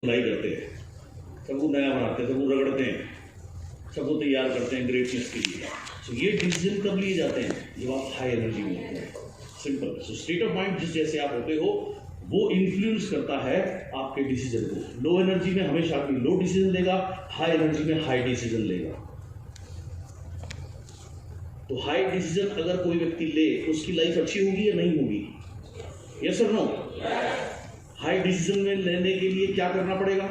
धुलाई करते हैं, सबको नया बनाते हैं, सबको रगड़ते हैं, सबको तैयार करते हैं ग्रेटनेस के लिए। सो ये डिसीजन कब लिए जाते हैं? जब आप हाई एनर्जी में होते हैं। Simple. So state of mind जिस जैसे आप होते हो वो इन्फ्लुएंस करता है आपके डिसीजन को। लो एनर्जी में हमेशा आदमी लो डिसीजन लेगा, हाई एनर्जी में हाई डिसीजन लेगा। तो हाई डिसीजन अगर कोई व्यक्ति ले तो उसकी लाइफ अच्छी होगी या नहीं होगी? यस और नो? हाई डिसीजन में लेने के लिए क्या करना पड़ेगा?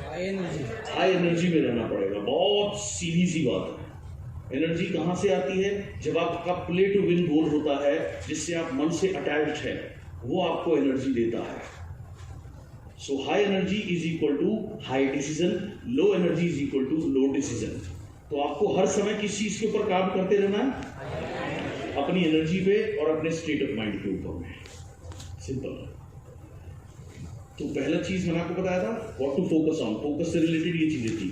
हाई एनर्जी में रहना पड़ेगा। बहुत सीधी सी बात है। एनर्जी कहां से आती है? जब आपका प्ले टू विन गोल होता है जिससे आप मन से अटैच्ड है, वो आपको एनर्जी देता है। So high energy is equal to high decision, low energy is equal to low decision. तो आपको हर समय किस चीज के ऊपर काम करते रहना है? अपनी एनर्जी पे और अपने स्टेट ऑफ माइंड के ऊपर में। सिंपल। तो पहला चीज मैंने आपको बताया था what to focus on, focus से रिलेटेड ये चीजें थी।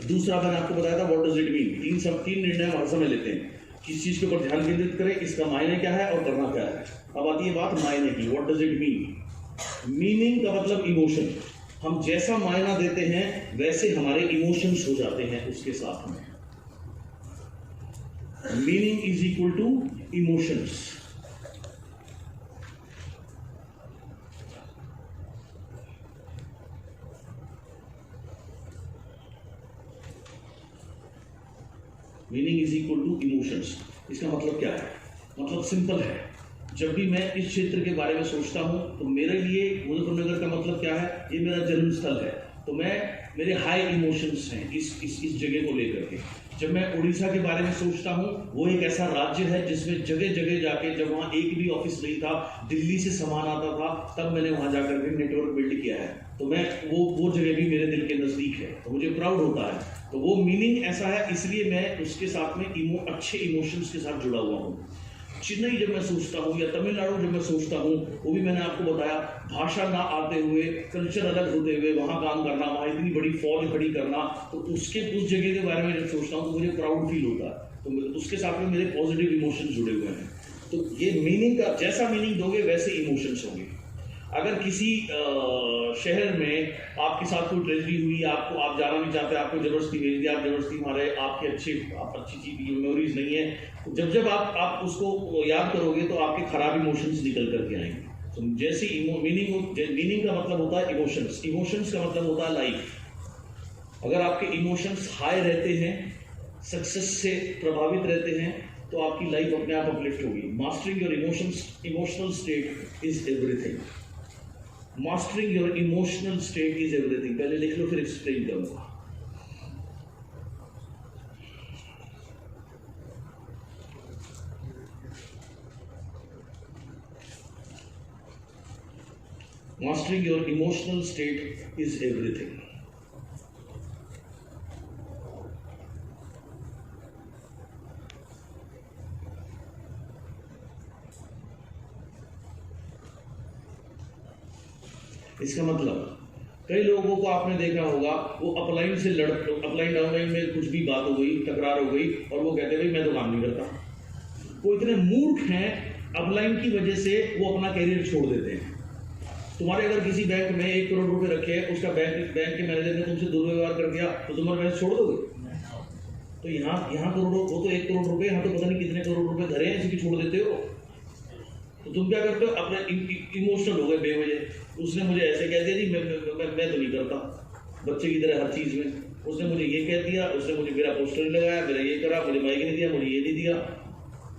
दूसरा मैंने आपको बताया था व्हाट डज इट मीन। तीन निर्णय हम हर समय लेते हैं, किस चीज के ऊपर ध्यान केंद्रित करें, इसका मायने क्या है और करना क्या है। अब आती है बात मायने की। What does it mean? Meaning का मतलब इमोशन। हम जैसा मायना देते हैं वैसे हमारे इमोशंस हो जाते हैं उसके साथ में। Meaning is equal to emotions. Meaning is equal to emotions. इसका मतलब क्या है? मतलब सिंपल है। जब भी मैं इस क्षेत्र के बारे में सोचता हूं तो मेरे लिए मुजफ्फरनगर का मतलब क्या है? ये मेरा जन्म स्थल है, तो मेरे हाई इमोशंस हैं इस जगह को लेकर के। जब मैं उड़ीसा के बारे में सोचता हूँ, वो एक ऐसा राज्य है जिसमें जगह जगह जाके, जब वहाँ एक भी ऑफिस नहीं था, दिल्ली से सामान आता था, तब मैंने वहाँ जाकर के नेटवर्क बिल्ड किया है। तो मैं वो जगह भी मेरे दिल के नज़दीक है, तो मुझे प्राउड होता है। तो वो मीनिंग ऐसा है, इसलिए मैं उसके साथ में अच्छे इमोशंस के साथ जुड़ा हुआ हूँ। चेन्नई जब मैं सोचता हूँ या तमिलनाडु जब मैं सोचता हूँ, वो भी मैंने आपको बताया, भाषा ना आते हुए, कल्चर अलग होते हुए वहाँ काम करना, वहाँ इतनी बड़ी फौज खड़ी करना, तो उस जगह के बारे में जब सोचता हूँ तो मुझे प्राउड फील होता है। तो उसके साथ में मेरे पॉजिटिव इमोशंस जुड़े हुए हैं। तो ये मीनिंग का, जैसा मीनिंग दोगे वैसे इमोशंस होंगे। अगर किसी शहर में आपके साथ कोई ट्रेजेडी हुई, आप जाना नहीं चाहते, आपको जबरदस्ती भेज दिया, आप जबरदस्ती मारे, आपकी अच्छी चीज मेमोरीज नहीं है, तो जब आप उसको याद करोगे तो आपके खराब इमोशंस निकल करके आएंगे। तो जैसी मीनिंग का मतलब होता है इमोशंस का मतलब होता है लाइफ। अगर आपके इमोशंस हाई रहते हैं, सक्सेस से प्रभावित रहते हैं, तो आपकी लाइफ अपने आप अपलिफ्ट होगी। Mastering your emotional state is everything. Mastering your emotional state is everything. पहले लिख लो, फिर एक्सप्लेन करूंगा। Mastering your emotional state is everything. इसका मतलब, कई लोगों को आपने देखा होगा, वो अपलाइन डाउनलाइन में कुछ भी बात हो गई, तकरार हो गई, और वो कहते हैं भाई मैं तो काम नहीं करता। वो इतने मूर्ख हैं, अपलाइन की वजह से वो अपना कैरियर छोड़ देते हैं। तुम्हारे अगर किसी बैंक में 1 करोड़ रुपए रखे हैं, उसका बैंक के मैनेजर ने तुमसे दुर्व्यवहार कर दिया, तो तुम्हारे पैसे छोड़ दोगे? तो यहाँ करोड़ों, वो तो 1 करोड़ रुपए, यहाँ तो पता नहीं कितने करोड़ रुपए धरे हैं, इसकी छोड़ देते हो। तो तुम क्या करते हो? अपने इमोशनल हो गए बेवजह। उसने मुझे ऐसे कह दिया, जी मैं तो नहीं करता, बच्चे की तरह हर चीज में। उसने मुझे ये कह दिया, उसने मुझे मेरा पोस्टर नहीं लगाया, मेरा ये करा, मुझे माइक नहीं दिया, मुझे ये नहीं दिया।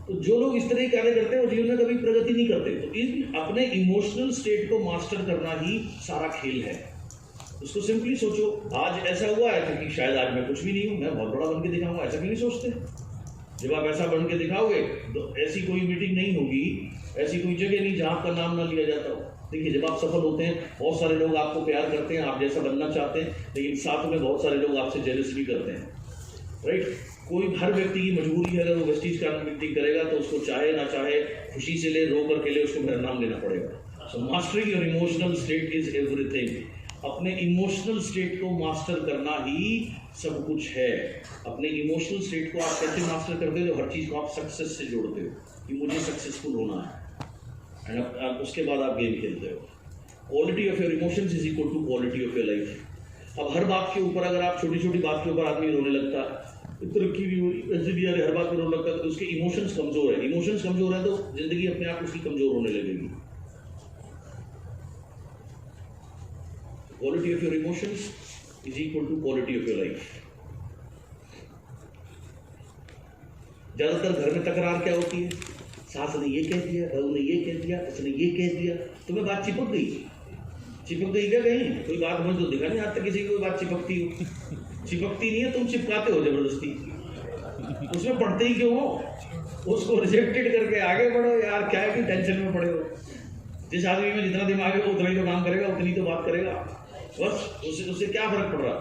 तो जो लोग इस तरह के कार्य करते हैं वो जीवन में कभी प्रगति नहीं करते। तो अपने इमोशनल स्टेट को मास्टर करना ही सारा खेल है। उसको सिंपली सोचो, आज ऐसा हुआ है क्योंकि शायद आज मैं कुछ भी नहीं हूँ, मैं बहुत बड़ा बन के दिखाऊंगा, ऐसा क्यों नहीं सोचते? जब आप ऐसा बन के दिखाओगे तो ऐसी कोई मीटिंग नहीं होगी, ऐसी कोई जगह नहीं जहां आपका नाम ना लिया जाता हो। देखिए, जब आप सफल होते हैं, बहुत सारे लोग आपको प्यार करते हैं, आप जैसा बनना चाहते हैं, लेकिन साथ में बहुत सारे लोग आपसे जेलस भी करते हैं, राइट? हर व्यक्ति की मजबूरी है, अगर वो वेस्टीज का मीटिंग करेगा तो उसको चाहे ना चाहे, खुशी से ले, रो करके ले, उसको मेरा नाम लेना पड़ेगा। So mastering your emotional state is everything. अपने इमोशनल स्टेट को मास्टर करना ही सब कुछ है। अपने इमोशनल स्टेट को आप कैसे मास्टर करते हो? हर चीज को आप सक्सेस से जोड़ते हो कि मुझे सक्सेसफुल होना है, एंड उसके बाद आप गेम खेलते हो। Quality of your emotions is equal to quality of your life. अब हर बात के ऊपर अगर आप छोटी छोटी बात के ऊपर आदमी रोने लगता है, तरक्की भी हुई, पैसे भी आ रहे, हर बात में रोने लगता है, तो उसके इमोशंस कमजोर है। इमोशंस कमजोर है तो जिंदगी अपने आप उसकी कमजोर होने लगेगी। Quality of your emotions is equal to quality of your life. ज्यादातर घर में तकरार क्या होती है? सास ने ये कह दिया, बहू ने ये कह दिया, उसने ये कह दिया, तुम्हें बात चिपक गई क्या कहीं? कोई बात मुझे तो दिखा नहीं आता किसी की कोई बात चिपकती हो। चिपकती नहीं है, तुम चिपकाते हो जबरदस्ती। उसमें पढ़ते ही क्यों हो? उसको रिजेक्टेड करके आगे बढ़ो यार, क्या है कि टेंशन में पड़े हो। जिस आदमी में जितना दिमाग है वो उतना ही तो काम करेगा, उतनी तो बात करेगा, बस उससे क्या फर्क पड़ रहा।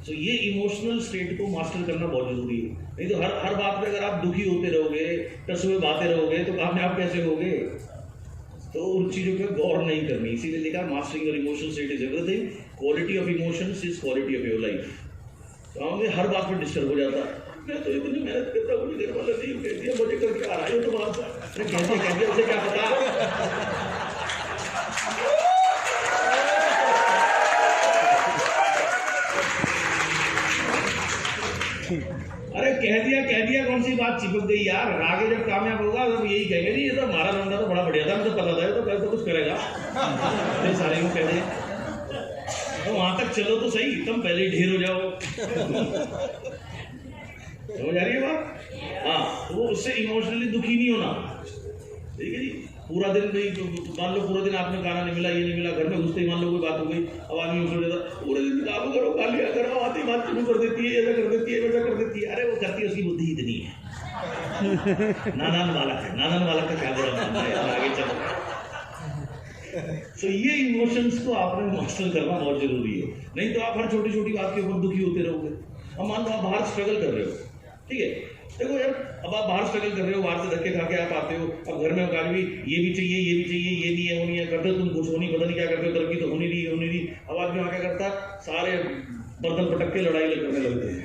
तो ये इमोशनल स्टेट को मास्टर करना बहुत जरूरी है। नहीं तो हर बात पे अगर आप दुखी होते रहोगे, टसे हुए बातें रहोगे, तो कामयाब कैसे होगे? तो उन चीजों पे गौर नहीं करनी। इसीलिए लिखा mastering your emotional state is everything, quality of emotions is quality of your life. तो हमें हर बात पे डिस्टर्ब हो जाता है, मैं तो इतनी मेहनत करता हूँ, मुझे घर वाला नहीं कह दिया, मुझे करके आ रहा है तो बात है, कह दिया उसे क्या पता। अरे कह दिया कौन सी बात चिपक गई यार? आगे जब कामयाब होगा तब यही कहेंगे, नहीं ये तो हमारा लौंडा तो बड़ा बढ़िया था, मुझे पता था तो कुछ करेगा, तो सारे को कह दे। तो वहां तक चलो तो सही, तुम पहले ही ढेर हो जाओ। समझ आ रही है बात? हाँ, तो उससे इमोशनली दुखी नहीं होना, ठीक है जी। पूरा दिन नहीं, मान लो पूरा दिन आपने खाना नहीं मिला, ये नहीं मिला, घर में घुसते ही मान लो कोई बात हो गई, अब आदमी उसको देता पूरे दिन काम करो, गालियां करो, आती बात शुरू कर देती है, ऐसा कर देती है, वैसा कर देती है। अरे वो करती है, उसकी बुद्धि इतनी है। नादान बालक का क्या बुरा मानना है, आगे चलो। तो ये इमोशंस को आपने मास्टर करना बहुत जरूरी है, नहीं तो आप हर छोटी छोटी बात के ऊपर दुखी होते रहोगे। अब मान लो आप बाहर स्ट्रगल कर रहे हो, ठीक है, देखो यार, अब आप बाहर स्ट्रगल कर रहे हो, बाहर से धक्के खा के आप आते हो, अब घर में भी ये भी चाहिए, ये भी चाहिए, ये नहीं है, वो नहीं है, करते हो तुम कुछ हो नहीं, पता नहीं क्या करते हो, तरक्की तो होनी नहीं। अब आदमी वहाँ क्या करता, सारे बर्तन पटक के लड़ाई करने लगते हैं,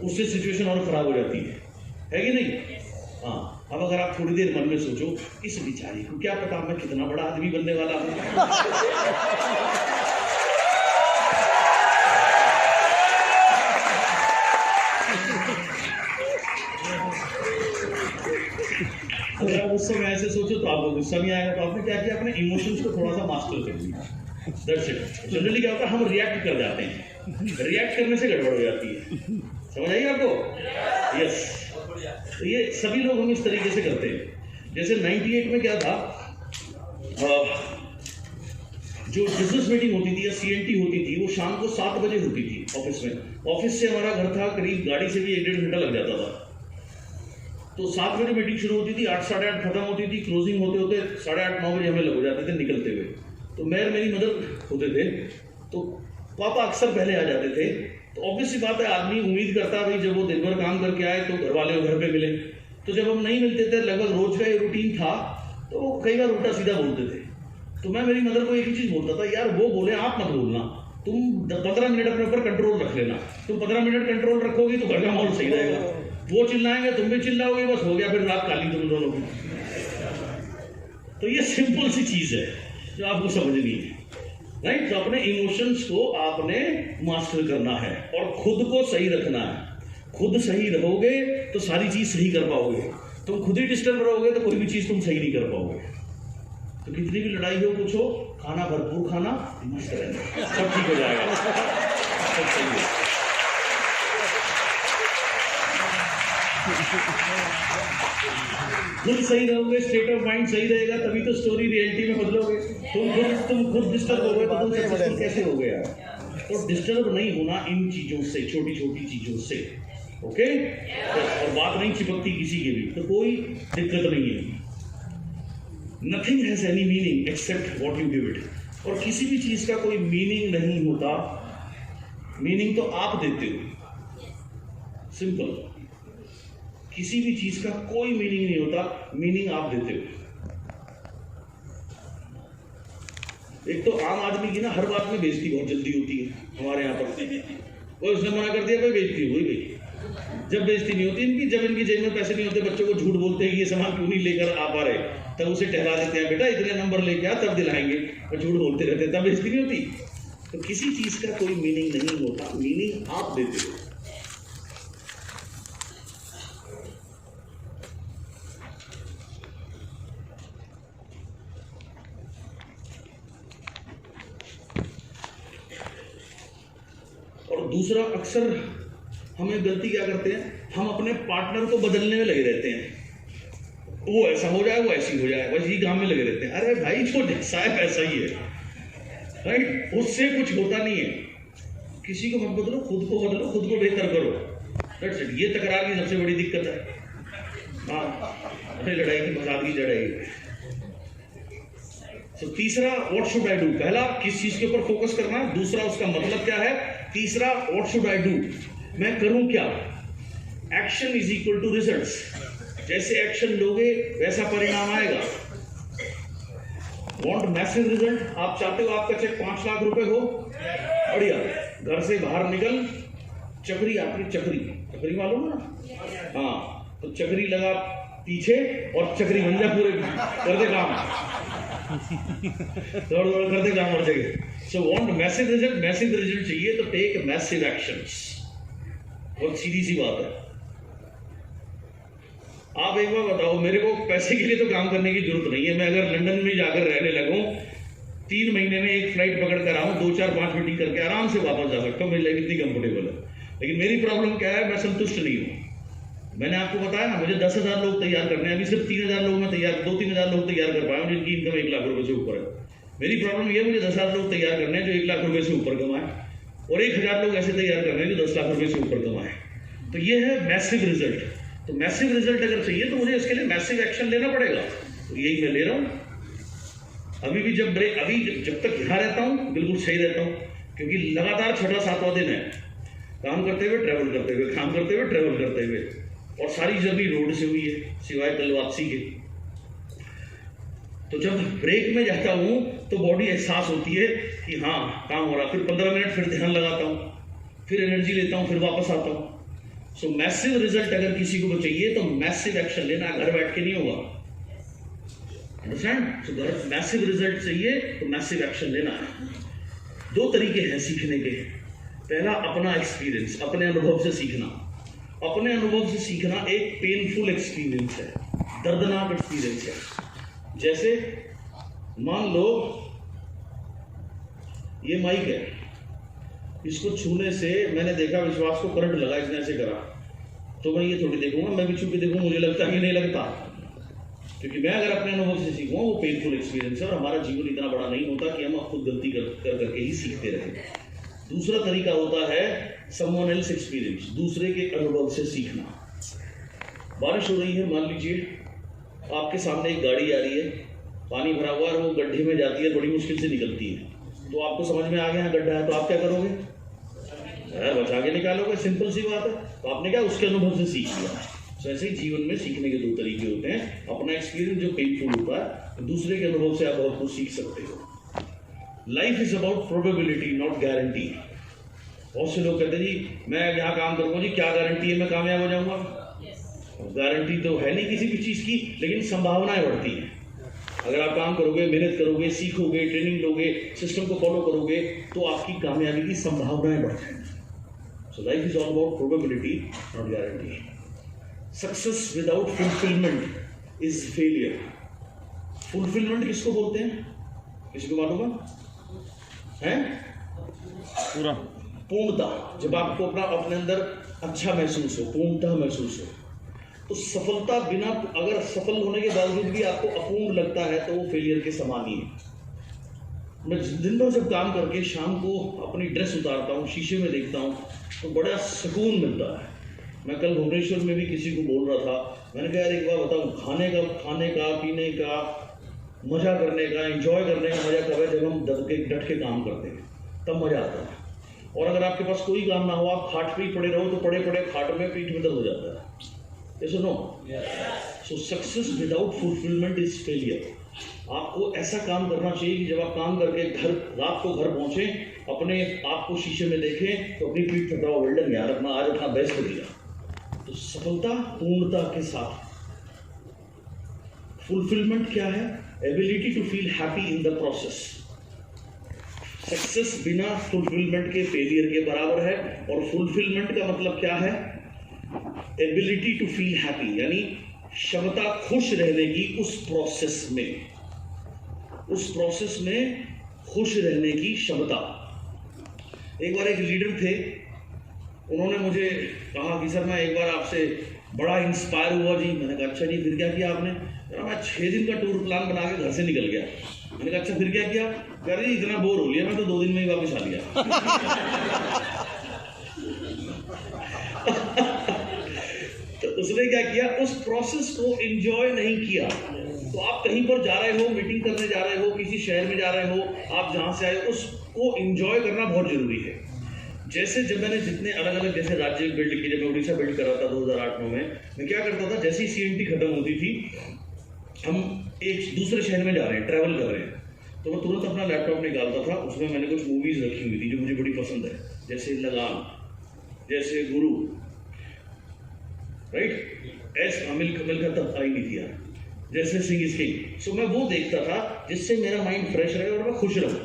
उससे सिचुएशन और खराब हो जाती है कि नहीं? हाँ, अब अगर आप थोड़ी देर मन में सोचो, इस बेचारी को क्या पता मैं कितना बड़ा आदमी बनने वाला हूँ। अगर आप उस समय ऐसे सोचो तो आपको गुस्सा नहीं आएगा। तो आपने क्या किया, अपने इमोशंस को थोड़ा सा मास्टर कर लिया। दर्शक जनरली क्या होता है, हम रिएक्ट कर जाते हैं, रिएक्ट करने से गड़बड़ हो जाती है। समझ आइए आपको? यस, तो ये सभी लोग हम इस तरीके से करते हैं। जैसे 98 में क्या था, जो बिजनेस मीटिंग होती थी या CNT होती थी, वो शाम को 7 बजे होती थी ऑफिस में। ऑफिस से हमारा घर था करीब, गाड़ी से भी 1-1.5 घंटा लग जाता था। तो 7 बजे मीटिंग शुरू होती थी, 8 साढ़े 8 खत्म होती थी, क्लोजिंग होते होते 8:30-9 बजे हमें लग हो जाते थे निकलते हुए। तो मैं और मेरी मदर होते थे, तो पापा अक्सर पहले आ जाते थे। तो ऑब्वियस सी बात है, आदमी उम्मीद करता भाई जब वो दिन भर काम करके आए तो घर वाले घर पे मिले। तो जब हम नहीं मिलते थे, लगभग रोज का ये रूटीन था, तो वो कई बार उल्टा सीधा बोलते थे। तो मैं मेरी मदर को एक ही चीज बोलता था, यार वो बोले आप मत बोलना, तुम 15 मिनट अपने ऊपर कंट्रोल रख लेना। तुम 15 मिनट कंट्रोल रखोगी तो घर का माहौल सही रहेगा। वो चिल्लाएंगे, तुम भी चिल्लाओगे, बस हो गया, फिर रात काली तुम दोनों की। तो ये सिंपल सी चीज है जो आपको समझनी है, राइट? तो अपने इमोशंस को आपने मास्टर करना है और खुद को सही रखना है। खुद सही रहोगे तो सारी चीज सही कर पाओगे। तुम खुद ही डिस्टर्ब रहोगे तो कोई भी चीज तुम सही नहीं कर पाओगे। तो कितनी भी लड़ाई हो, कुछ हो, खाना भरपूर खाना, मस्त रहना, सब ठीक हो जाएगा, सब सही है। खुद सही रहोगे, स्टेट ऑफ माइंड सही रहेगा, तभी तो स्टोरी रियलिटी में बदलोगे। तुम खुद डिस्टर्ब हो गए तो तुम सक्सेसफुल कैसे हो गया? तो डिस्टर्ब नहीं होना इन चीजों से, छोटी छोटी चीजों से, ओके? और बात नहीं चिपकती किसी की भी, तो कोई दिक्कत नहीं है। Nothing has any meaning except what you give it. और किसी भी चीज का कोई मीनिंग नहीं होता, मीनिंग तो आप देते हो। सिंपल, किसी भी चीज का कोई मीनिंग नहीं होता, मीनिंग आप देते हो। एक तो आम आदमी की ना हर बात में बेइज्जती बहुत जल्दी होती है हमारे यहाँ पर। कोई उसने मना कर दिया, कोई बेइज्जती हो गई, जब बेइज्जती नहीं होती इनकी, जब इनकी जेब में पैसे नहीं होते, बच्चों को झूठ बोलते हैं कि ये सामान क्यों नहीं लेकर आ पा रहे, तब उसे ठहरा देते हैं, बेटा इतने नंबर लेके आ तब दिलाएंगे, और झूठ बोलते रहते हैं, तब बेइज्जती नहीं होती। तो किसी चीज का कोई मीनिंग नहीं होता, मीनिंग आप देते हो। और दूसरा, अक्सर हमें गलती क्या करते हैं, हम अपने पार्टनर को बदलने में लगे रहते हैं, वो ऐसा हो जाए, वो ऐसी हो जाए, बस यही काम में लगे रहते हैं। अरे भाई जो जैसा है वैसा ही है, राइट, उससे कुछ होता नहीं है। किसी को मत बदलो, खुद को बदलो, खुद को बेहतर करो, दैट्स इट। ये तकरार की सबसे बड़ी दिक्कत है। हाँ, अरे लड़ाई की फसाद की जड़ है। तो तीसरा, व्हाट शुड आई डू। पहला, किस चीज के ऊपर फोकस करना है, दूसरा, उसका मतलब क्या है, तीसरा, व्हाट शुड आई डू, मैं करूं क्या। Action is equal to results. जैसे एक्शन लोगे वैसा परिणाम आएगा। वांट मैसिव रिजल्ट, आप चाहते हो आपका चेक 5 लाख रुपए हो, बढ़िया, घर से बाहर निकल, चक्री, आपकी चक्री मालूम है ना, हाँ, तो चक्री लगा पीछे और चक्री बन जा, पूरे कर दे काम, दौड़ दौड़ कर दे काम हर जगह। सो वांट मैसिव रिजल्ट चाहिए तो टेक मैसिव एक्शंस। बहुत सीधी सी बात है। आप एक बार बताओ, मेरे को पैसे के लिए तो काम करने की जरूरत नहीं है। मैं अगर लंदन में जाकर रहने लगूं, 3 महीने में एक फ्लाइट पकड़ कर आऊं, 2-4-5 मीटिंग करके आराम से वापस जा सकता हूं, मेरी लाइफ इतनी कंफर्टेबल है। लेकिन मेरी प्रॉब्लम क्या है, मैं संतुष्ट नहीं हूं। मैंने आपको बताया ना, मुझे 10,000 लोग तैयार करने हैं, अभी सिर्फ 3,000 लोग मैं तैयार, 2-3 हज़ार लोग तैयार कर पाया हूं जिनकी इनकम 1 लाख रुपए से ऊपर है। मेरी प्रॉब्लम ये, मुझे 10,000 लोग तैयार करने हैं जो 1 लाख रुपए से ऊपर कमाए, और 1,000 लोग ऐसे तैयार करने हैं जो 10 लाख रुपए से ऊपर कमाए। तो ये है मैसिव रिजल्ट। तो मैसिव रिजल्ट अगर चाहिए तो मुझे इसके लिए मैसिव एक्शन लेना पड़ेगा, तो यही मैं ले रहा हूं। अभी भी जब जब तक यहाँ रहता हूँ बिल्कुल सही रहता हूँ, क्योंकि लगातार 6वां-7वां दिन है, काम करते हुए ट्रैवल करते हुए, काम करते हुए ट्रैवल करते हुए, और सारी जर्नी रोड से हुई है सिवाय कल वापसी के। तो जब ब्रेक में जाता हूँ तो बॉडी एहसास होती है कि हाँ काम हो रहा, फिर 15 मिनट फिर ध्यान लगाता हूँ, फिर एनर्जी लेता हूँ, फिर वापस आता हूँ। सो मैसिव रिजल्ट अगर किसी को चाहिए तो मैसिव एक्शन लेना, घर बैठ के नहीं होगा, अंडरस्टैंड। सो मैसिव रिजल्ट चाहिए तो मैसिव एक्शन लेना है। 2 तरीके हैं सीखने के। पहला, अपना एक्सपीरियंस, अपने अनुभव से सीखना। अपने अनुभव से सीखना एक पेनफुल एक्सपीरियंस है, दर्दनाक एक्सपीरियंस है। जैसे मान लो ये माइक है, इसको छूने से मैंने देखा विश्वास को करंट लगा, इसने ऐसे करा, तो मैं ये थोड़ी देखूंगा, मैं भी छू के देखूंगा मुझे लगता है कि नहीं लगता, क्योंकि मैं अगर अपने अनुभव से सीखूंगा वो पेनफुल एक्सपीरियंस है। और हमारा जीवन इतना बड़ा नहीं होता कि हम खुद गलती कर करके ही सीखते रहें। दूसरा तरीका होता है समवन एल्स एक्सपीरियंस, दूसरे के अनुभव से सीखना। बारिश हो रही है, मान लीजिए आपके सामने एक गाड़ी आ रही है, पानी भरा हुआ है, वो गड्ढे में जाती है, बड़ी मुश्किल से निकलती है, तो आपको समझ में आ गया गड्ढा है, तो आप क्या करोगे, बचा के निकालोगे, सिंपल सी बात है। तो आपने क्या, उसके अनुभव से सीख लिया। तो ऐसे ही जीवन में सीखने के 2 तरीके होते हैं, अपना एक्सपीरियंस जो पेनफुल होता है, दूसरे के अनुभव से आप बहुत कुछ सीख सकते हो। Life is about probability not guarantee. बहुत से लोग कहते हैं जी मैं यहाँ काम करूंगा जी, क्या गारंटी है मैं कामयाब हो जाऊंगा। गारंटी तो है नहीं किसी भी चीज़ की, लेकिन संभावनाएं बढ़ती हैं। अगर आप काम करोगे, मेहनत करोगे, सीखोगे, ट्रेनिंग लोगे, सिस्टम को फॉलो करोगे, तो आपकी कामयाबी की संभावनाएं बढ़ जाएंगी। So life is all about probability not guarantee. Success without fulfilment is failure. Fulfilment किसको बोलते हैं, किसी को मालूम है? पूरा पूर्णता। जब आपको अपने अंदर अच्छा महसूस हो, पूर्णता महसूस हो। तो सफलता बिना, अगर सफल होने के बावजूद भी आपको अपूर्ण लगता है तो वो फेलियर के समान ही है। मैं दिन भर जब काम करके शाम को अपनी ड्रेस उतारता हूँ, शीशे में देखता हूँ, तो बड़ा सुकून मिलता है। मैं कल भुवनेश्वर में भी किसी को बोल रहा था, मैंने कहा यार एक बार बताऊँ, खाने का पीने का, मजा करने का, एंजॉय करने का मजा कब है, जब हम डट के काम करते हैं, तब मजा आता है। और अगर आपके पास कोई काम ना हो, आप खाट पे ही पड़े रहो, तो पड़े पड़े खाट में पीठ में दर्द हो जाता है। Yes or no? So success without fulfillment is failure. आपको ऐसा काम करना चाहिए कि जब आप काम करके रात को घर पहुंचे, अपने आप को शीशे में देखें तो अपनी पीठ थपड़ाओ, वेल डन यार, अपना आज अपना बेस्ट दिया। तो सफलता पूर्णता के साथ। फुलफिलमेंट क्या है? Ability to feel happy in the process. Success बिना फुलफिलमेंट के फेलियर के बराबर है, और फुलफिलमेंट का मतलब क्या है? एबिलिटी टू फील हैप्पी, यानी क्षमता खुश रहने की उस प्रोसेस में खुश रहने की क्षमता। एक बार एक लीडर थे, उन्होंने मुझे कहा कि सर मैं एक बार आपसे बड़ा इंस्पायर हुआ जी। मैंने कहा अच्छा जी, फिर क्या किया आपने? मैं 6 दिन का टूर प्लान बना के घर से निकल गया। मैंने कहा अच्छा फिर क्या किया? कह रही इतना बोर हो लिया मैं तो 2 दिन में ही वापस आ गया। तो उसने क्या किया? उस प्रोसेस को एंजॉय नहीं किया। तो आप कहीं पर जा रहे हो, मीटिंग करने जा रहे हो, किसी शहर में जा रहे हो, आप जहां से आए उसको एंजॉय करना बहुत जरूरी है। जैसे जब मैंने जितने अलग अलग जैसे राज्य बिल्ड किए, जब मैं उड़ीसा बिल्ड कर रहा था 2008-9 में, मैं क्या करता था, जैसे ही CNT खत्म होती थी, हम एक दूसरे शहर में जा रहे हैं, ट्रैवल कर रहे हैं, तो मैं तुरंत अपना लैपटॉप निकालता था। उसमें मैंने कुछ मूवीज रखी हुई थी जो मुझे बड़ी पसंद है, जैसे लगान, जैसे गुरु, राइट, ऐसा मिलकर तब आई नहीं थी यार, जैसे सिंह इज किंग। सो मैं वो देखता था जिससे मेरा माइंड फ्रेश रहे और मैं खुश रहूं।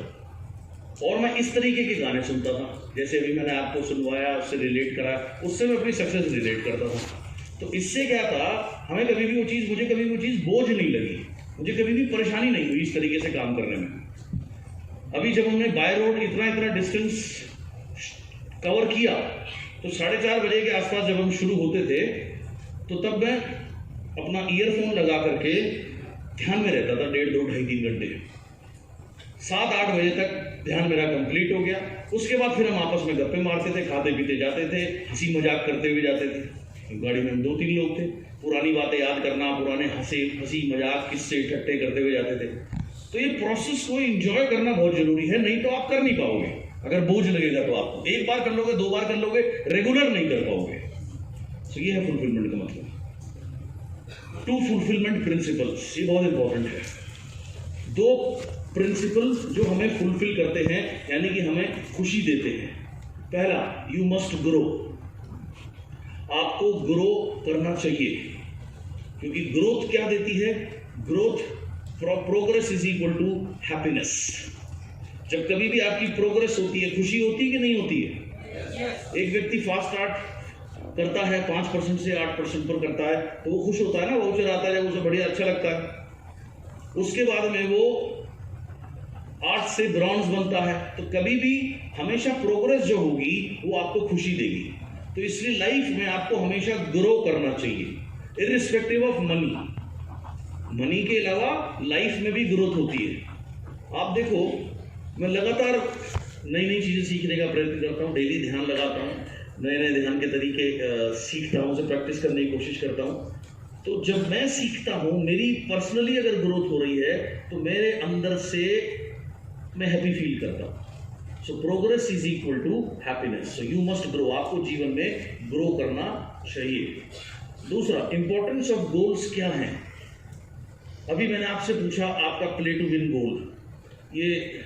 और मैं इस तरीके के गाने सुनता था, जैसे अभी मैंने आपको सुनवाया, उससे रिलेट करा, उससे मैं अपनी सक्सेस रिलेट करता था। तो इससे क्या था, मुझे कभी भी वो चीज़ बोझ नहीं लगी, मुझे कभी भी परेशानी नहीं हुई इस तरीके से काम करने में। अभी जब हमने बाय रोड इतना डिस्टेंस कवर किया, तो 4:30 बजे के आसपास जब हम शुरू होते थे, तो तब मैं अपना ईयरफोन लगा करके ध्यान में रहता था 1.5, 2, 2.5, 3 घंटे। 7-8 बजे तक ध्यान मेरा कंप्लीट हो गया। उसके बाद फिर हम आपस में गप्पे मारते थे, खाते पीते जाते थे, हंसी मजाक करते हुए जाते थे। गाड़ी में हम 2-3 लोग थे, पुरानी बातें याद करना, पुराने हंसी मजाक किस्से ठट्टे करते हुए जाते थे। तो ये प्रोसेस को एंजॉय करना बहुत जरूरी है, नहीं तो आप कर नहीं पाओगे। अगर बोझ लगेगा तो आपको 1 बार कर लोगे, 2 बार कर लोगे, रेगुलर नहीं कर पाओगे। तो ये है फुलफिलमेंट का मतलब। 2 फुलफिलमेंट प्रिंसिपल्स, ये बहुत इंपॉर्टेंट है। 2 प्रिंसिपल्स जो हमें फुलफिल करते हैं, यानी कि हमें खुशी देते हैं। पहला, यू मस्ट ग्रो, आपको ग्रो करना चाहिए, क्योंकि ग्रोथ क्या देती है? Growth, progress is equal to happiness. जब कभी भी आपकी प्रोग्रेस होती है, खुशी होती है कि नहीं होती है? एक व्यक्ति फास्ट स्टार्ट करता है, 5% से 8% पर करता है, तो वो खुश होता है ना, वाउचर आता है, उसे बढ़िया अच्छा लगता है। उसके बाद में वो 8 से ब्रॉन्ज बनता है। तो कभी भी हमेशा प्रोग्रेस जो होगी वो आपको खुशी देगी। तो इसलिए लाइफ में आपको हमेशा ग्रो करना चाहिए, इर्रिस्पेक्टिव ऑफ मनी के अलावा लाइफ में भी ग्रोथ होती है। आप देखो, मैं लगातार नई चीजें सीखने का प्रयत्न करता हूँ, डेली ध्यान लगाता हूँ, नए ध्यान के तरीके सीखता हूँ, उसे प्रैक्टिस करने की कोशिश करता हूँ। तो जब मैं सीखता हूँ, मेरी पर्सनली अगर ग्रोथ हो रही है, तो मेरे अंदर से मैं हैप्पी फील करता हूँ। So progress is equal to happiness. So you must grow, आपको जीवन में ग्रो करना चाहिए। दूसरा, इंपॉर्टेंस ऑफ गोल्स क्या है? अभी मैंने आपसे पूछा आपका प्ले टू विन गोल, ये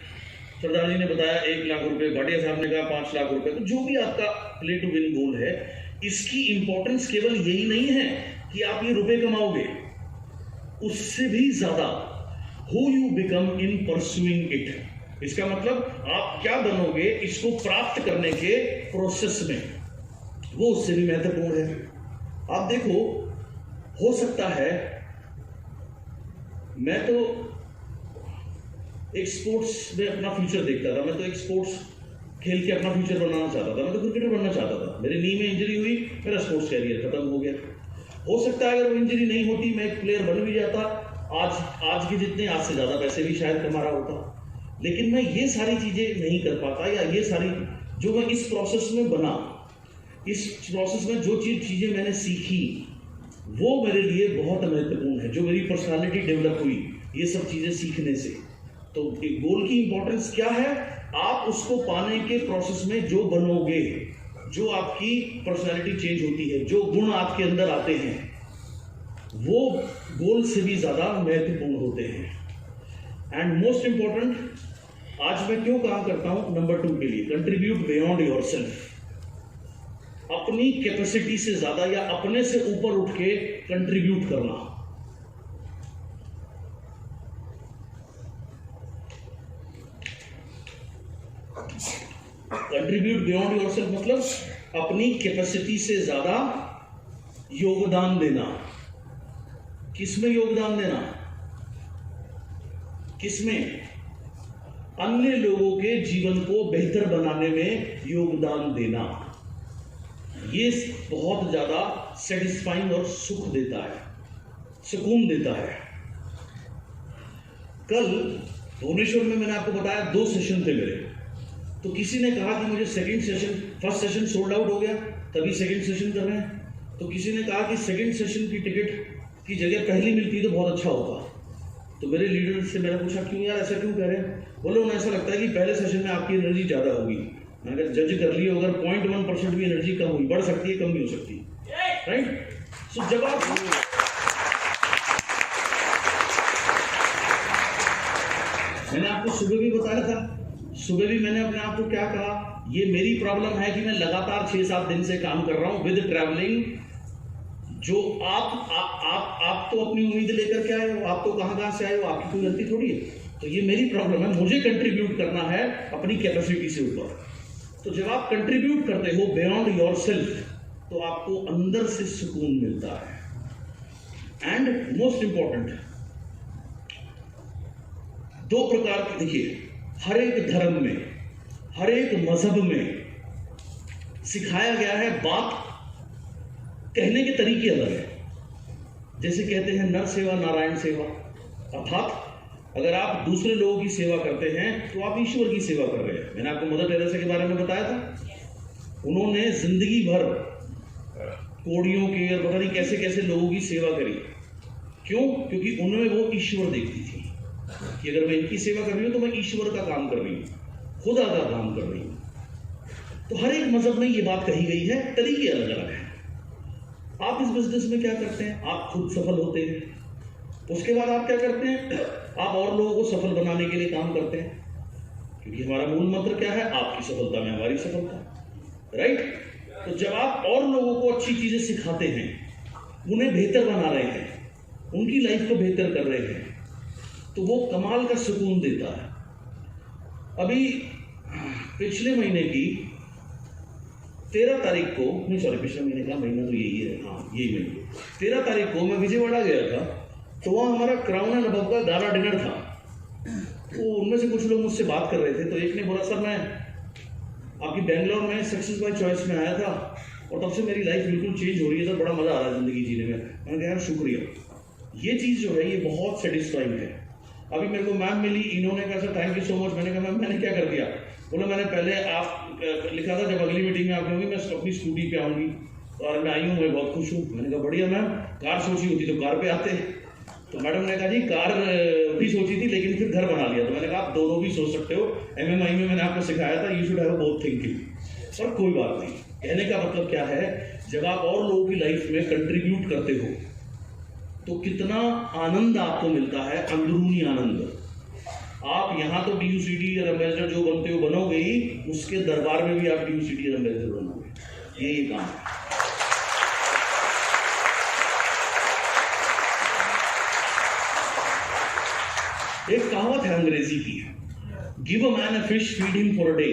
सरदार जी ने बताया 1 लाख रुपए, भाटिया साहब ने कहा 5 लाख रुपए। तो जो भी आपका प्ले टू विन गोल है, इसकी इंपॉर्टेंस केवल यही नहीं है कि आप ये रुपए कमाओगे, उससे भी ज्यादा who you become in pursuing it. इसका मतलब आप क्या बनोगे इसको प्राप्त करने के प्रोसेस में, वो उससे भी महत्वपूर्ण है। आप देखो, हो सकता है मैं तो एक स्पोर्ट्स में अपना फ्यूचर देखता था, मैं तो एक स्पोर्ट्स खेल के अपना फ्यूचर बनाना चाहता था, मैं तो क्रिकेटर बनना चाहता था। मेरी नी में इंजरी हुई, मेरा स्पोर्ट्स कैरियर खत्म हो गया। हो सकता है अगर वो इंजरी नहीं होती, मैं एक प्लेयर बन भी जाता, आज के जितने, आज से ज्यादा पैसे भी शायद कमा रहा होता। लेकिन मैं ये सारी चीजें नहीं कर पाता, या ये सारी जो मैं इस प्रोसेस में बना, इस प्रोसेस में जो चीजें मैंने सीखी, वो मेरे लिए बहुत महत्वपूर्ण है। जो मेरी पर्सनालिटी डेवलप हुई ये सब चीजें सीखने से। तो एक गोल की इंपॉर्टेंस क्या है? आप उसको पाने के प्रोसेस में जो बनोगे, जो आपकी पर्सनालिटी चेंज होती है, जो गुण आपके अंदर आते हैं, वो गोल से भी ज्यादा महत्वपूर्ण होते हैं। एंड मोस्ट इंपॉर्टेंट, आज मैं क्यों काम करता हूं? नंबर 2 के लिए, कंट्रीब्यूट बियॉन्ड योरसेल्फ। अपनी कैपेसिटी से ज्यादा या अपने से ऊपर उठ के कंट्रीब्यूट करना। कंट्रीब्यूट बियॉन्ड योरसेल्फ मतलब अपनी कैपेसिटी से ज्यादा योगदान देना। किसमें योगदान देना? किसमें? अन्य लोगों के जीवन को बेहतर बनाने में योगदान देना। ये बहुत ज्यादा सेटिस्फाइंग और सुख देता है, सुकून देता है। कल भुवनेश्वर में मैंने आपको बताया 2 सेशन थे मेरे, तो किसी ने कहा कि मुझे फर्स्ट सेशन सोल्ड आउट हो गया, तभी सेकंड सेशन कर रहे हैं। तो किसी ने कहा कि सेकंड सेशन की टिकट की जगह पहली मिलती तो बहुत अच्छा होता। तो मेरे लीडर से मैंने पूछा क्यों यार, ऐसा क्यों कह रहे हैं? बोले उन्हें ऐसा लगता है कि पहले सेशन में आपकी एनर्जी ज़्यादा होगी। मैंने कहा जज कर लियो, अगर 0.1% भी एनर्जी कम हुई, बढ़ सकती है कम भी हो सकती है, राइट? सो जब आप मैंने आपको सुबह भी बताया था, सुबह भी मैंने अपने आप को क्या कहा, ये मेरी प्रॉब्लम है कि मैं लगातार 6-7 दिन से काम कर रहा हूं विद ट्रैवलिंग। जो आप तो अपनी उम्मीद लेकर के आए हो, आप तो कहां से आए हो, आपकी कोई गलती थोड़ी है। तो ये मेरी प्रॉब्लम है, मुझे कंट्रीब्यूट करना है अपनी कैपेसिटी से ऊपर। तो जब आप कंट्रीब्यूट करते हो बियॉन्ड योरसेल्फ, तो आपको अंदर से सुकून मिलता है। एंड मोस्ट इंपॉर्टेंट, 2 प्रकार के, देखिए हर एक धर्म में, हर एक मजहब में सिखाया गया है, बात कहने के तरीके अलग है। जैसे कहते हैं नर सेवा नारायण सेवा, अर्थात अगर आप दूसरे लोगों की सेवा करते हैं तो आप ईश्वर की सेवा कर रहे हैं। मैंने आपको मदर टेरेसा के बारे में बताया था, उन्होंने जिंदगी भर कोड़ियों के और पता नहीं कैसे कैसे लोगों की सेवा करी। क्यों? क्योंकि उन्हें वो ईश्वर देखती थी कि अगर मैं इनकी सेवा कर रही हूं तो मैं ईश्वर का काम कर रही हूं, खुदा का काम कर रही हूं। तो हर एक मजहब में ये बात कही गई है, तरीके अलग अलग हैं। आप इस बिजनेस में क्या करते हैं? आप खुद सफल होते हैं, उसके बाद आप क्या करते हैं? आप और लोगों को सफल बनाने के लिए काम करते हैं, क्योंकि हमारा मूल मंत्र क्या है? आपकी सफलता में हमारी सफलता, राइट? तो जब आप और लोगों को अच्छी चीजें सिखाते हैं, उन्हें बेहतर बना रहे हैं, उनकी लाइफ को बेहतर कर रहे हैं, तो वो कमाल का सुकून देता है। अभी पिछले महीने की 13 तारीख को, नहीं सॉरी, पिछले महीने का महीना तो यही है, हाँ यही महीने, 13 तारीख को मैं विजयवाड़ा गया था। तो वहाँ हमारा क्राउन एंड अबव का गाला डिनर था। तो उनमें से कुछ लोग मुझसे बात कर रहे थे, तो एक ने बोला सर मैं आपकी बेंगलोर में सक्सेस बाय चॉइस में आया था और तब से मेरी लाइफ बिल्कुल चेंज हो रही है सर, बड़ा मजा आ रहा है जिंदगी जीने में। मैंने कहा यार शुक्रिया, ये चीज़ जो है ये बहुत सेटिस्फाइंग है। अभी मेरे को मैम मिली, इन्होंने कहा sir thank you so much. मैंने कहा मैम मैंने क्या कर दिया? बोला मैंने पहले आप लिखा था जब अगली मीटिंग में आप होंगी मैं अपनी स्कूटी पे आऊँगी, और मैं आई हूँ, मैं बहुत खुश हूँ। मैंने कहा बढ़िया मैम, कार सोची होती तो कार पे आते। तो मैडम ने कहा जी कार भी सोची थी लेकिन फिर घर बना लिया। तो मैंने कहा आप दोनों भी सोच सकते हो, MMI में मैंने आपको सिखाया था you should have both thinking. पर कोई बात नहीं, कहने का मतलब क्या है, जब आप और लोगों की लाइफ में कंट्रीब्यूट करते हो तो कितना आनंद आपको मिलता है, अंदरूनी आनंद। आप यहाँ तो DUCD या एम्बेसडर जो बनते हो बनोगे ही, उसके दरबार में भी आप DUCD या एम्बेसडर बनोगे। ये काम है। एक कहावत है अंग्रेजी की, give a man a fish feed him for a day,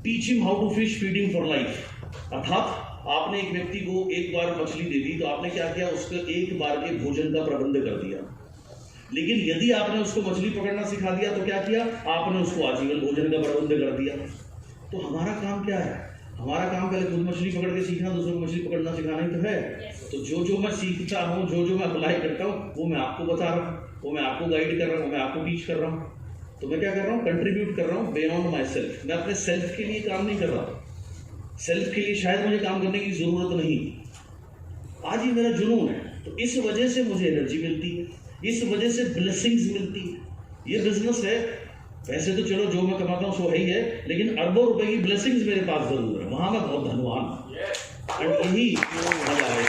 teach him how to fish feed him for life. अर्थात आपने एक व्यक्ति को एक बार मछली दे दी तो आपने क्या किया, उसके एक बार के भोजन का प्रबंध कर दिया। लेकिन यदि आपने उसको मछली पकड़ना सिखा दिया तो क्या किया, आपने उसको आजीवन भोजन का प्रबंध कर दिया। तो हमारा काम क्या है? हमारा काम पहले खुद मछली पकड़ के सीखना, दूसरों को मछली पकड़ना सिखाना ही तो है। तो जो मैं सीखता हूँ, जो मैं अप्लाई करता हूँ, वो मैं आपको बता रहा हूँ, वो मैं आपको गाइड कर रहा हूँ, मैं आपको टीच कर रहा हूँ। तो मैं क्या कर रहा हूँ, कंट्रीब्यूट कर रहा हूँ बियॉन्ड माई सेल्फ। मैं अपने सेल्फ के लिए काम नहीं कर रहा, सेल्फ के लिए शायद मुझे काम करने की जरूरत नहीं, आज ही मेरा जुनून है। तो इस वजह से मुझे एनर्जी मिलती है, इस वजह से ब्लेसिंग्स मिलती है। ये बिजनेस है, वैसे तो चलो जो मैं कमाता हूँ सो है ही है, लेकिन अरबों रुपए की ब्लेसिंग्स मेरे पास जरूर है, वहां मैं बहुत धनवान हूँ। और यही मजा है।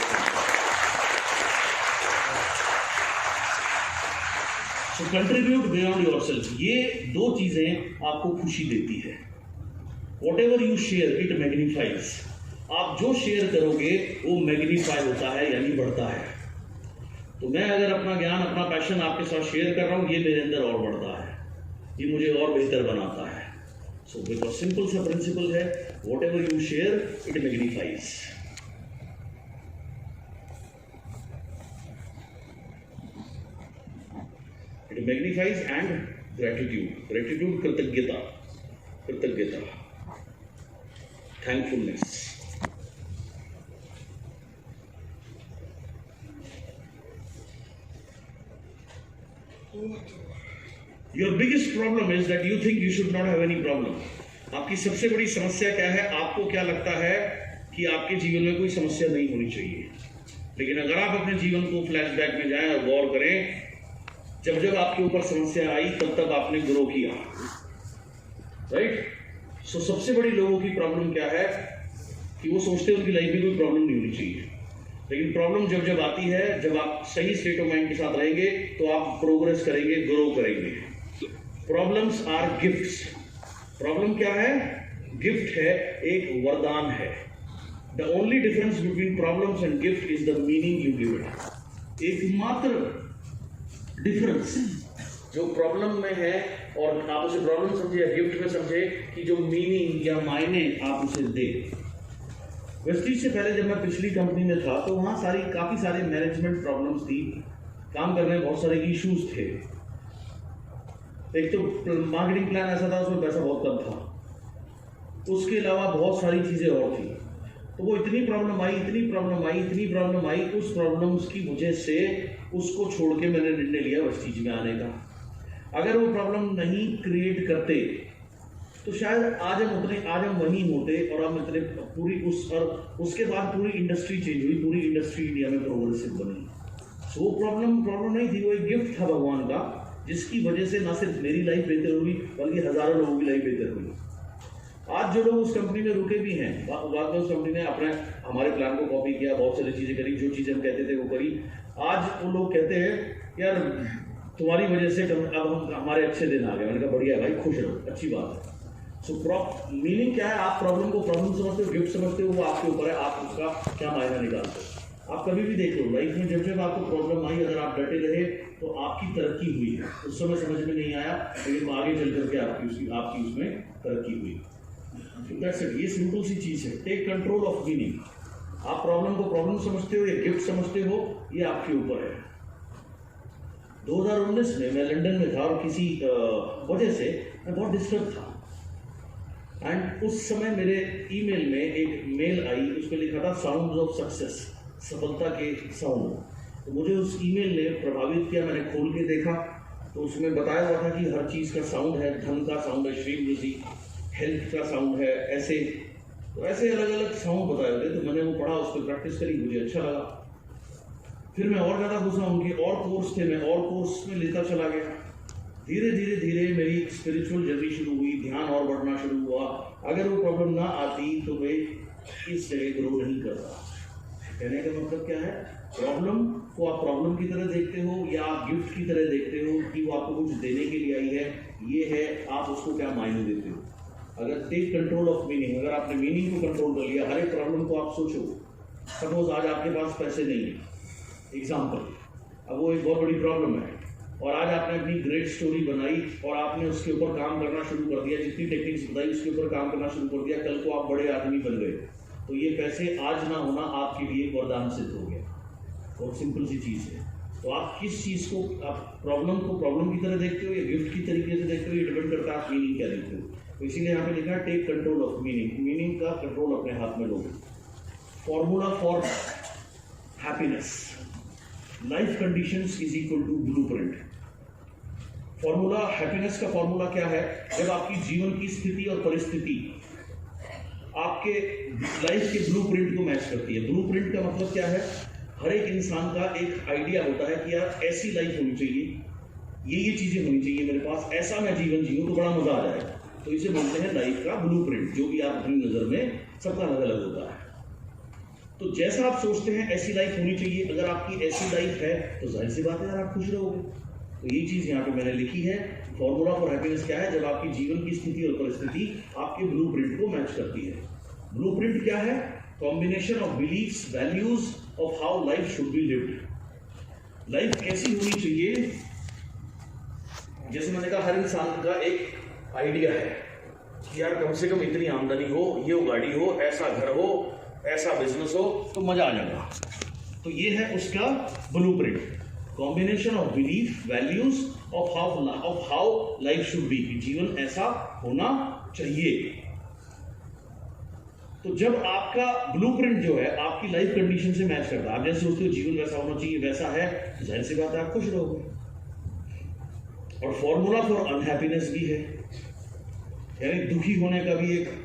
सो कंट्रीब्यूट बियॉन्ड योरसेल्फ, ये 2 चीजें आपको खुशी देती है। Whatever you share, it magnifies. आप जो शेयर करोगे वो मैग्नीफाई होता है, यानी बढ़ता है। तो मैं अगर अपना ज्ञान, अपना पैशन आपके साथ शेयर कर रहा हूँ, ये मेरे अंदर और बढ़ता है, ये मुझे और बेहतर बनाता है। सो बिकॉज सिंपल सा प्रिंसिपल है, what ever you share it magnifies. It magnifies and gratitude, कृतज्ञता, thankfulness. Your biggest problem is that you think you should not have any problem. आपकी सबसे बड़ी समस्या क्या है? आपको क्या लगता है कि आपके जीवन में कोई समस्या नहीं होनी चाहिए। लेकिन अगर आप अपने जीवन को फ्लैशबैक में जाएं और गौर करें, जब जब आपके ऊपर समस्या आई तब तब आपने ग्रो किया, राइट? सो सबसे बड़ी लोगों की प्रॉब्लम क्या है कि वो सोचते हैं उनकी लाइफ में कोई प्रॉब्लम नहीं होनी चाहिए। लेकिन प्रॉब्लम जब जब आती है, जब आप सही स्टेट ऑफ माइंड के साथ रहेंगे तो आप प्रोग्रेस करेंगे, ग्रो करेंगे। Problems are gifts. प्रॉब्लम क्या है? गिफ्ट है, एक वरदान है। The only difference between problems and gift is the meaning you give it. एकमात्र डिफरेंस जो प्रॉब्लम में है, और आप उसे प्रॉब्लम समझे या गिफ्ट में समझे, कि जो मीनिंग या मायने आप उसे दे। वेस्टीज से पहले जब मैं पिछली कंपनी में था तो वहाँ काफ़ी सारे मैनेजमेंट प्रॉब्लम्स थी, काम करने में बहुत सारे इश्यूज थे। एक तो मार्केटिंग प्लान ऐसा था, उसमें पैसा बहुत कम था, उसके अलावा बहुत सारी चीज़ें और थी। तो वो इतनी प्रॉब्लम आई, उस प्रॉब्लम्स की वजह से उसको छोड़ के मैंने निर्णय लिया वेस्टीज में आने का। अगर वो प्रॉब्लम नहीं क्रिएट करते तो शायद आज हम वहीं होते, और हम इतने उसके बाद पूरी इंडस्ट्री चेंज हुई, पूरी इंडस्ट्री इंडिया में प्रोग्रेसिव बनी। सो वो प्रॉब्लम नहीं थी, वो एक गिफ्ट था भगवान का, जिसकी वजह से ना सिर्फ मेरी लाइफ बेहतर हुई बल्कि हजारों लोगों की लाइफ बेहतर हुई। आज जो लोग उस कंपनी में रुके भी हैं, बाद में उस कंपनी ने हमारे प्लान को कॉपी किया, बहुत सारी चीज़ें करी, जो चीज़ें हम कहते थे वो करी। आज वो लोग कहते हैं यार तुम्हारी वजह से अब हमारे अच्छे दिन आ गए। मैंने कहा बढ़िया भाई, खुश रहो, अच्छी बात है। सो मीनिंग क्या है? आप प्रॉब्लम को प्रॉब्लम समझते हो, गिफ्ट समझते हो, वो आपके ऊपर है, आप उसका क्या मायना निकालते हो। आप कभी भी देख लो लाइफ में, जब जब आपको प्रॉब्लम आई, अगर आप डटे रहे तो आपकी तरक्की हुई है। उस समय समझ में नहीं आया, लेकिन आगे चल करके आपकी उसमें तरक्की हुई। तो दैट्स इट, ये सिंपल सी चीज़ है। Take control of meaning. आप प्रॉब्लम को प्रॉब्लम समझते हो या गिफ्ट समझते हो, ये आपके ऊपर है। 2019 में मैं लंदन में था और किसी वजह से मैं बहुत डिस्टर्ब था, एंड उस समय मेरे ईमेल में एक मेल आई, उस पर लिखा था साउंड्स ऑफ सक्सेस, सफलता के साउंड। तो मुझे उस ईमेल ने प्रभावित किया। मैंने खोल के देखा तो उसमें बताया हुआ था कि हर चीज़ का साउंड है, धन का साउंड है, श्रीमृति, हेल्थ का साउंड है, ऐसे अलग अलग साउंड बताए हुए। तो मैंने वो पढ़ा, उस पर प्रैक्टिस करी, मुझे अच्छा लगा। फिर मैं और ज़्यादा घुसा, उनके और कोर्स थे, मैं और कोर्स में लेता चला गया। धीरे धीरे मेरी स्पिरिचुअल जर्नी शुरू हुई, ध्यान और बढ़ना शुरू हुआ। अगर वो प्रॉब्लम ना आती तो मैं इस जगह ग्रो नहीं करता। कहने का मतलब क्या है? प्रॉब्लम को आप प्रॉब्लम की तरह देखते हो या आप गिफ्ट की तरह देखते हो कि वो आपको कुछ देने के लिए आई है, ये है, आप उसको क्या मायने देते हो। अगर टेक कंट्रोल ऑफ मीनिंग, अगर आपने मीनिंग को कंट्रोल कर लिया, हर एक प्रॉब्लम को आप सोचो। सपोज आज आपके पास पैसे नहीं है, एग्जाम्पल, अब वो एक बहुत बड़ी प्रॉब्लम है, और आज आपने अपनी ग्रेट स्टोरी बनाई और आपने उसके ऊपर काम करना शुरू कर दिया, जितनी टेक्निक्स बताई उसके ऊपर काम करना शुरू कर दिया, कल को आप बड़े आदमी बन गए, तो ये पैसे आज ना होना आपके लिए वरदान सिद्ध हो गया। बहुत सिंपल सी चीज़ है। तो आप किस चीज़ को, आप प्रॉब्लम को प्रॉब्लम की तरह देखते हो या गिफ्ट की तरीके से देखते हो, ये डिपेंड करता है आप मीनिंग क्या देखते हो। तो इसीलिए यहाँ पे लिखा है take control of meaning. Meaning का कंट्रोल अपने हाथ में लो। Formula for happiness, life conditions is equal to blueprint. Formula, happiness का फॉर्मूला क्या है? जब आपकी जीवन की स्थिति और परिस्थिति आपके लाइफ के ब्लूप्रिंट को मैच करती है। ब्लूप्रिंट का मतलब क्या है? हर एक इंसान का एक आइडिया होता है कि यार ऐसी लाइफ होनी चाहिए, ये चीजें होनी चाहिए मेरे पास, ऐसा मैं जीवन जीऊँ तो बड़ा मजा आ जाएगा। तो इसे बोलते हैं लाइफ का ब्लूप्रिंट, जो कि आप अपनी नजर में सबका अलग अलग होता है। तो जैसा आप सोचते हैं ऐसी लाइफ होनी चाहिए। अगर आपकी ऐसी लाइफ है तो जाहिर सी बात है यार आप खुश रहोगे। तो ये चीज़ यहाँ पे मैंने लिखी है। फॉर्मूला फॉर हैप्पीनेस क्या है? जब आपकी जीवन की स्थिति और परिस्थिति आपके ब्लूप्रिंट को मैच करती है। ब्लूप्रिंट क्या है? Combination of beliefs, values of how life should be lived. Life कैसी होनी चाहिए? जैसे मैंने कहा, हर इंसान का एक आइडिया है कि यार कम से कम इतनी आमदनी हो, ये गाड़ी हो, ऐसा घर हो, ऐसा बिजनेस हो तो मजा आ जाएगा। तो ये है उसका blueprint, combination of belief, values of how life should be, जीवन ऐसा होना चाहिए। तो जब आपका ब्लूप्रिंट जो है आपकी लाइफ कंडीशन से मैच करता है, आप जैसे सोचते हो जीवन वैसा होना चाहिए, वैसा है, तो जाहिर सी बात है आप खुश रहोगे। और फॉर्मूला फॉर अनहैप्पीनेस भी है, यानी दुखी होने का भी एक